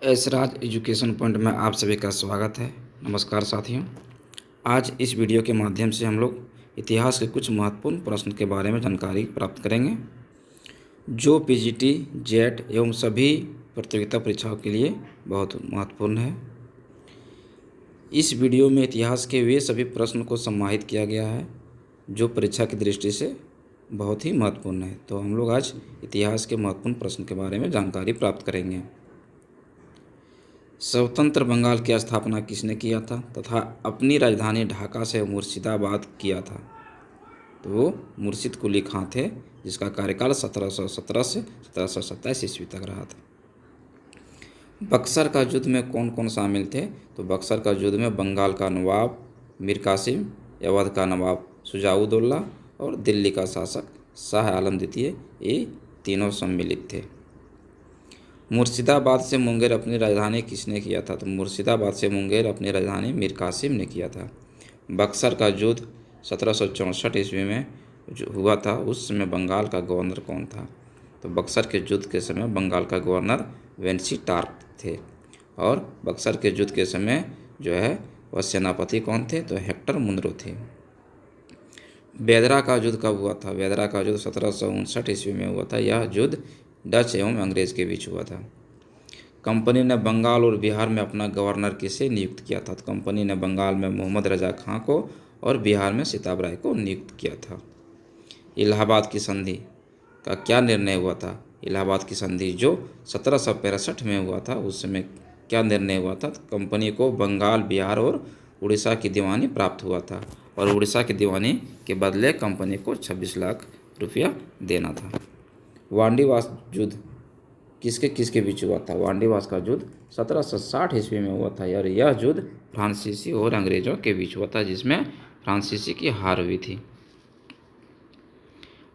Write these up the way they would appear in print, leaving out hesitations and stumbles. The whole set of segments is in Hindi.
ऐसराज एजुकेशन पॉइंट में आप सभी का स्वागत है। नमस्कार साथियों, आज इस वीडियो के माध्यम से हम लोग इतिहास के कुछ महत्वपूर्ण प्रश्न के बारे में जानकारी प्राप्त करेंगे जो पीजीटी, जेट एवं सभी प्रतियोगिता परीक्षाओं के लिए बहुत महत्वपूर्ण है। इस वीडियो में इतिहास के वे सभी प्रश्न को समाहित किया गया है जो परीक्षा की दृष्टि से बहुत ही महत्वपूर्ण है। तो हम लोग आज इतिहास के महत्वपूर्ण प्रश्न के बारे में जानकारी प्राप्त करेंगे। स्वतंत्र बंगाल की स्थापना किसने किया था तथा अपनी राजधानी ढाका से मुर्शिदाबाद किया था? तो वो मुर्शिद कुली खां थे, जिसका कार्यकाल 1717 से 1727 ईस्वी तक रहा था। बक्सर का युद्ध में कौन कौन शामिल थे? तो बक्सर का युद्ध में बंगाल का नवाब मीर कासिम, अवध का नवाब शुजाउद्दौला और दिल्ली का शासक शाह आलम द्वितीय, ये तीनों सम्मिलित थे। मुर्शिदाबाद से मुंगेर अपनी राजधानी किसने किया था? तो मुर्शिदाबाद से मुंगेर अपनी राजधानी मीर कासिम ने किया था। बक्सर का युद्ध 1764 ईस्वी में जो हुआ था, उस समय बंगाल का गवर्नर कौन था? तो बक्सर के युद्ध के समय बंगाल का गवर्नर वेंसी टार्क थे। और बक्सर के युद्ध के समय जो है वह सेनापति कौन थे? तो हेक्टर मुनरो थे। बेदरा का युद्ध कब हुआ था? बेदरा का युद्ध 1759 ईस्वी में हुआ था। यह युद्ध डच एवं अंग्रेज के बीच हुआ था। कंपनी ने बंगाल और बिहार में अपना गवर्नर किसे नियुक्त किया था? तो कंपनी ने बंगाल में मोहम्मद रजा खां को और बिहार में सिताब राय को नियुक्त किया था। इलाहाबाद की संधि का क्या निर्णय हुआ था? इलाहाबाद की संधि जो 1765 में हुआ था, उस समय क्या निर्णय हुआ था? तो कंपनी को बंगाल, बिहार और उड़ीसा की दीवानी प्राप्त हुआ था और उड़ीसा की दीवानी के बदले कंपनी को 26 लाख रुपया देना था। वांडीवास युद्ध किसके किसके बीच हुआ था? वांडीवास का युद्ध 1760 ईस्वी में हुआ था और यह युद्ध फ्रांसीसी और अंग्रेजों के बीच हुआ था, जिसमें फ्रांसीसी की हार हुई थी।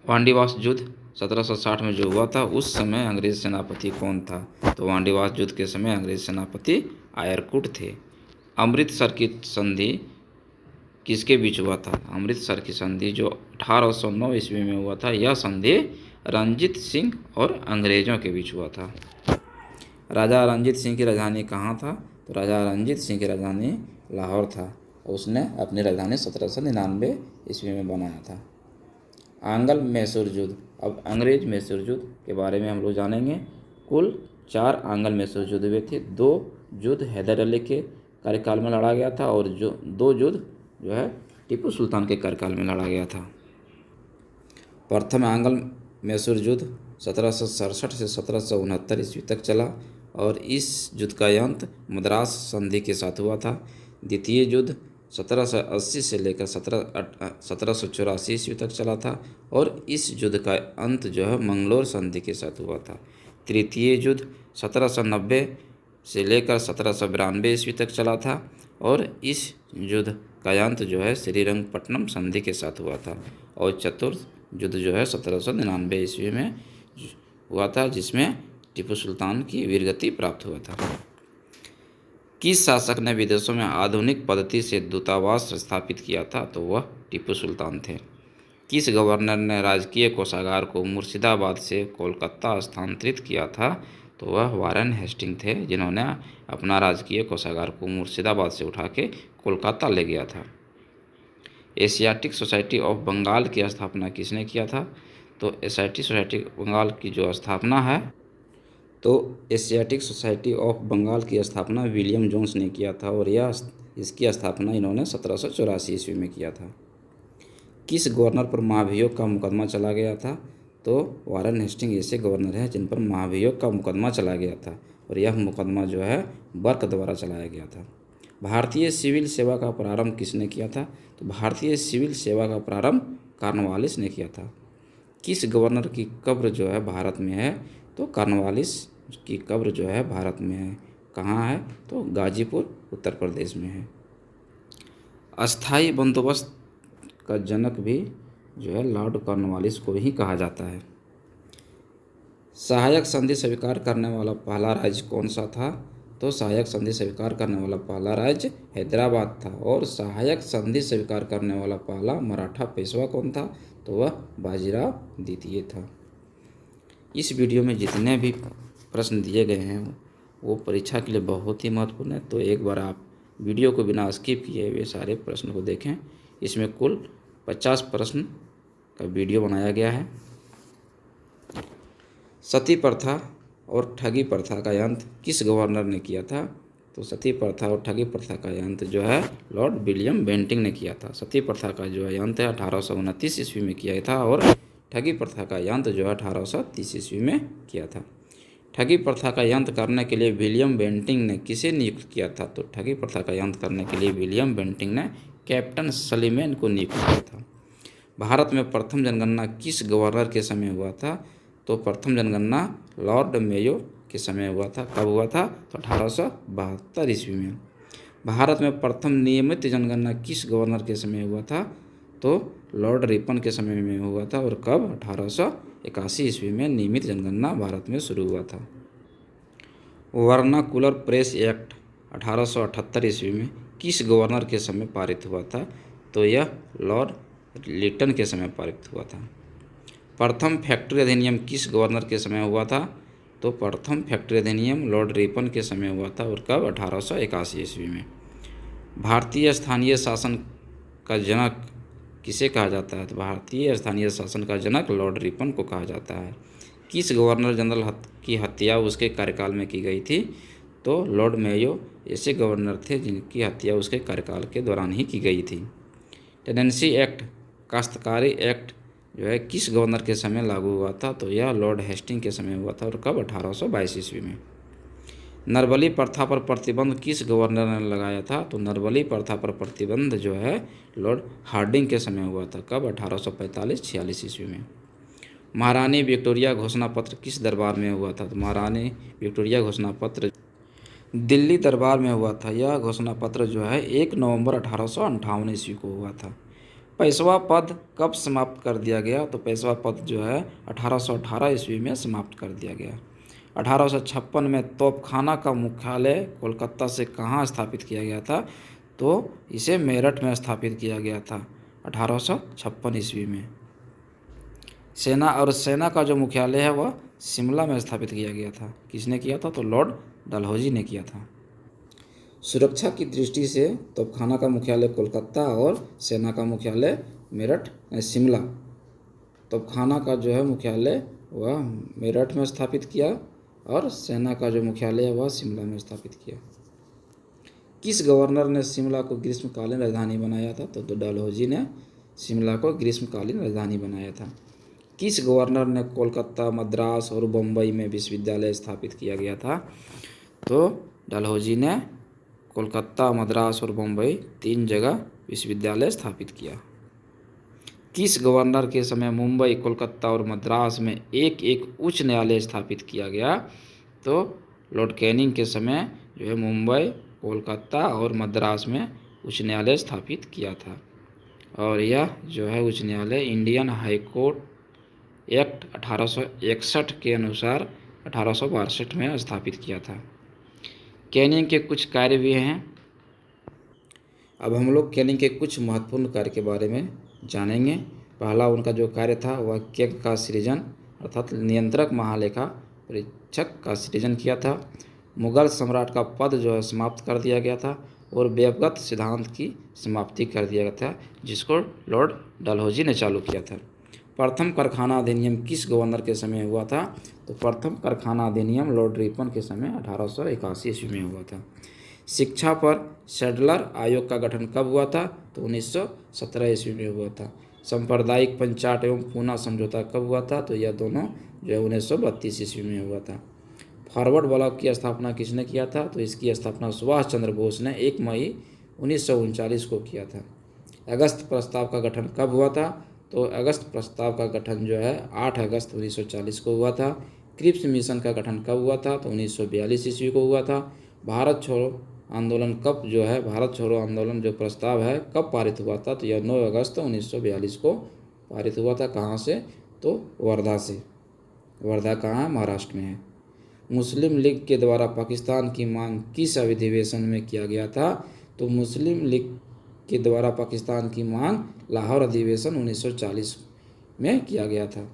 वांडीवास युद्ध 1760 में जो हुआ था, उस समय अंग्रेज सेनापति कौन था? तो वांडीवास युद्ध के समय अंग्रेज सेनापति आयरकुट थे। अमृतसर की संधि किसके बीच हुआ था? अमृतसर की संधि जो 1809 ईस्वी में हुआ था, यह संधि रंजीत सिंह और अंग्रेजों के बीच हुआ था। राजा रंजीत सिंह की राजधानी कहाँ था? तो राजा रंजीत सिंह की राजधानी लाहौर था। उसने अपनी राजधानी 1799 ईस्वी में बनाया था। आंग्ल मैसूर युद्ध, अब अंग्रेज मैसूर युद्ध के बारे में हम लोग जानेंगे। कुल 4 आंग्ल मैसूर युद्ध हुए थे। 2 युद्ध हैदर अली के कार्यकाल में लड़ा गया था और जो 2 युद्ध जो है टीपू सुल्तान के कार्यकाल में लड़ा गया था। प्रथम आंग्ल मैसूर युद्ध 1767 से 1769 ईस्वी तक चला और इस युद्ध का अंत मद्रास संधि के साथ हुआ था। द्वितीय युद्ध 1780 से लेकर 1784 ईस्वी तक चला था और इस युद्ध का अंत जो है मंगलोर संधि के साथ हुआ था। तृतीय युद्ध 1790 से लेकर 1792 ईस्वी तक चला था और इस युद्ध का अंत जो है श्रीरंगपट्टनम संधि के साथ हुआ था। और चतुर्थ युद्ध जो है 1799 ईस्वी में हुआ था, जिसमें टीपू सुल्तान की वीरगति प्राप्त हुआ था। किस शासक ने विदेशों में आधुनिक पद्धति से दूतावास स्थापित किया था? तो वह टीपू सुल्तान थे। किस गवर्नर ने राजकीय कोषागार को मुर्शिदाबाद से कोलकाता स्थानांतरित किया था? तो वह वारेन हेस्टिंग थे, जिन्होंने अपना राजकीय कोषागार को मुर्शिदाबाद से उठा के कोलकाता ले गया था। एशियाटिक सोसाइटी ऑफ बंगाल की स्थापना किसने किया था? तो एशियाटिक सोसाइटी बंगाल की जो स्थापना है, तो एशियाटिक सोसाइटी ऑफ बंगाल की स्थापना विलियम जोन्स ने किया था और इसकी स्थापना इन्होंने 1784 ईस्वी में किया था। किस गवर्नर पर महाभियोग का मुकदमा चला गया था? तो वारेन हेस्टिंग ऐसे गवर्नर हैं जिन पर महाभियोग का मुकदमा चला गया था और यह मुकदमा जो है बर्क द्वारा चलाया गया था। भारतीय सिविल सेवा का प्रारंभ किसने किया था? तो भारतीय सिविल सेवा का प्रारंभ कॉर्नवालिस ने किया था। किस गवर्नर की कब्र जो है भारत में है? तो कॉर्नवालिस की कब्र जो है भारत में है। कहाँ है? तो गाजीपुर, उत्तर प्रदेश में है। अस्थाई बंदोबस्त का जनक भी जो है लॉर्ड कॉर्नवालिस को ही कहा जाता है। सहायक संधि स्वीकार करने वाला पहला राज्य कौन सा था? तो सहायक संधि स्वीकार करने वाला पहला राज्य हैदराबाद था और सहायक संधि स्वीकार करने वाला पहला मराठा पेशवा कौन था? तो वह बाजीराव द्वितीय था। इस वीडियो में जितने भी प्रश्न दिए गए हैं वो परीक्षा के लिए बहुत ही महत्वपूर्ण है। तो एक बार आप वीडियो को बिना स्किप किए हुए सारे प्रश्न को देखें। इसमें कुल 50 प्रश्न का वीडियो बनाया गया है। सती प्रथा और ठगी प्रथा का अंत किस गवर्नर ने किया था? तो सती प्रथा और ठगी प्रथा का अंत जो है लॉर्ड विलियम बेंटिंक ने किया था। सती प्रथा का जो है अंत है 1829 ईस्वी में किया था और ठगी प्रथा का अंत जो है 1830 ईस्वी में किया था। ठगी प्रथा का अंत करने के लिए विलियम बेंटिंक ने किसे नियुक्त किया था? तो ठगी प्रथा का अंत करने के लिए विलियम बेंटिंक ने कैप्टन सलीमैन को नियुक्त किया था। भारत में प्रथम जनगणना किस गवर्नर के समय हुआ था? तो प्रथम जनगणना लॉर्ड मेयो के समय हुआ था। कब हुआ था? तो 1872 ईस्वी में। भारत में प्रथम नियमित जनगणना किस गवर्नर के समय हुआ था? तो लॉर्ड रिपन के समय में हुआ था। और कब? 1881 ईस्वी में नियमित जनगणना भारत में शुरू हुआ था। वर्नाकुलर प्रेस एक्ट 1878 ईस्वी में किस गवर्नर के समय पारित हुआ था? तो यह लॉर्ड लिटन के समय पारित हुआ था। प्रथम फैक्ट्री अधिनियम किस गवर्नर के समय हुआ था? तो प्रथम फैक्ट्री अधिनियम लॉर्ड रिपन के समय हुआ था। और कब? 1881 ईस्वी में। भारतीय स्थानीय शासन का जनक किसे कहा जाता है? तो भारतीय स्थानीय शासन का जनक लॉर्ड रिपन को कहा जाता है। किस गवर्नर जनरल की हत्या उसके कार्यकाल में की गई थी? तो लॉर्ड मेयो ऐसे गवर्नर थे जिनकी हत्या उसके कार्यकाल के दौरान ही की गई थी। टेनेंसी एक्ट, काश्तकारी एक्ट जो है किस गवर्नर के समय लागू हुआ था? तो यह लॉर्ड हेस्टिंग के समय हुआ था। और कब? 1822 ईस्वी में। नरबली प्रथा पर प्रतिबंध किस गवर्नर ने लगाया था? तो नरबली प्रथा पर प्रतिबंध जो है लॉर्ड हार्डिंग के समय हुआ था। कब? 1845-46 ईस्वी में। महारानी विक्टोरिया घोषणा पत्र किस दरबार में हुआ था? तो महारानी विक्टोरिया घोषणा पत्र दिल्ली दरबार में हुआ था। यह घोषणा पत्र जो है 1 नवंबर 1858 ईस्वी को हुआ था। पेशवा पद कब समाप्त कर दिया गया? तो पेशवा पद जो है 1818 ईस्वी में समाप्त कर दिया गया। 1856 में तोपखाना का मुख्यालय कोलकाता से कहाँ स्थापित किया गया था? तो इसे मेरठ में स्थापित किया गया था 1856 ईस्वी में। सेना का जो मुख्यालय है वह शिमला में स्थापित किया गया था। किसने किया था? तो लॉर्ड डलहौजी ने किया था। सुरक्षा की दृष्टि से तोपखाना का मुख्यालय कोलकाता और सेना का मुख्यालय मेरठ शिमला। तोपखाना का जो है मुख्यालय वह मेरठ में स्थापित किया और सेना का जो मुख्यालय है वह शिमला में स्थापित किया। किस गवर्नर ने शिमला को ग्रीष्मकालीन राजधानी बनाया था? तो डलहौजी ने शिमला को ग्रीष्मकालीन राजधानी बनाया था। किस गवर्नर ने कोलकाता, मद्रास और बम्बई में विश्वविद्यालय स्थापित किया गया था? तो डलहौजी ने कोलकाता, मद्रास और बम्बई 3 जगह विश्वविद्यालय स्थापित किया। किस गवर्नर के समय मुंबई, कोलकाता और मद्रास में एक एक उच्च न्यायालय स्थापित किया गया? तो लॉर्ड कैनिंग के समय जो है मुंबई, कोलकाता और मद्रास में उच्च न्यायालय स्थापित किया था। और यह जो है उच्च न्यायालय इंडियन हाई कोर्ट एक्ट 1861 के अनुसार 1862 में स्थापित किया था। कैनिंग के कुछ कार्य भी हैं। अब हम लोग कैनिंग के कुछ महत्वपूर्ण कार्य के बारे में जानेंगे। पहला उनका जो कार्य था वह केग का सृजन अर्थात नियंत्रक महालेखा परीक्षक का सृजन किया था। मुगल सम्राट का पद जो है समाप्त कर दिया गया था और व्यक्तिगत सिद्धांत की समाप्ति कर दिया गया था जिसको लॉर्ड डलहौजी ने चालू किया था। प्रथम कारखाना अधिनियम किस गवर्नर के समय हुआ था? तो प्रथम कारखाना अधिनियम लॉर्ड रिपन के समय 1881 ईस्वी में हुआ था। शिक्षा पर सैडलर आयोग का गठन कब हुआ था? तो 1917 ईस्वी में हुआ था। सांप्रदायिक पंचायत एवं पूना समझौता कब हुआ था? तो यह दोनों जो है 1932 ईस्वी में हुआ था। फॉरवर्ड ब्लॉक की स्थापना किसने किया था? तो इसकी स्थापना सुभाष चंद्र बोस ने 1 मई 1939 को किया था। अगस्त प्रस्ताव का गठन कब हुआ था? तो अगस्त प्रस्ताव का गठन जो है 8 अगस्त 1940 को हुआ था। क्रिप्स मिशन का गठन कब हुआ था? तो 1942 ईस्वी को हुआ था। भारत छोड़ो आंदोलन भारत छोड़ो आंदोलन जो प्रस्ताव है कब पारित हुआ था? तो यह 9 अगस्त 1942 को पारित हुआ था। कहाँ से? तो वर्धा से। वर्धा कहाँ है? महाराष्ट्र में है। मुस्लिम लीग के द्वारा पाकिस्तान की मांग किस अधिवेशन में किया गया था? तो मुस्लिम लीग के द्वारा पाकिस्तान की मांग लाहौर अधिवेशन 1940 में किया गया था।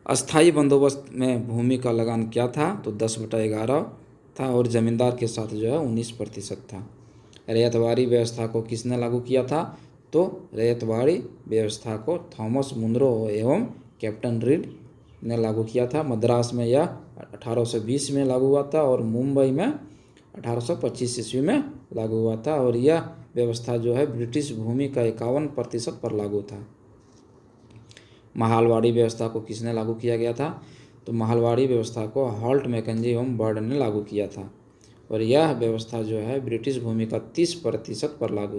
अस्थाई बंदोबस्त में भूमि का लगान क्या था? तो 10/11 था और ज़मींदार के साथ जो है 19% था। रैयतवाड़ी व्यवस्था को किसने लागू किया था? तो रैयतवाड़ी व्यवस्था को थॉमस मुनरो एवं कैप्टन रीड ने लागू किया था। मद्रास में यह 1820 में लागू हुआ था और मुंबई में 1825 ईस्वी में लागू हुआ था और यह व्यवस्था जो है ब्रिटिश भूमि का 51% पर लागू था। महालवाड़ी व्यवस्था को किसने लागू किया गया था? तो महालवाड़ी व्यवस्था को हॉल्ट, मैकेंजी एवं बर्ड ने लागू किया था और यह व्यवस्था जो है ब्रिटिश भूमि का 30% पर लागू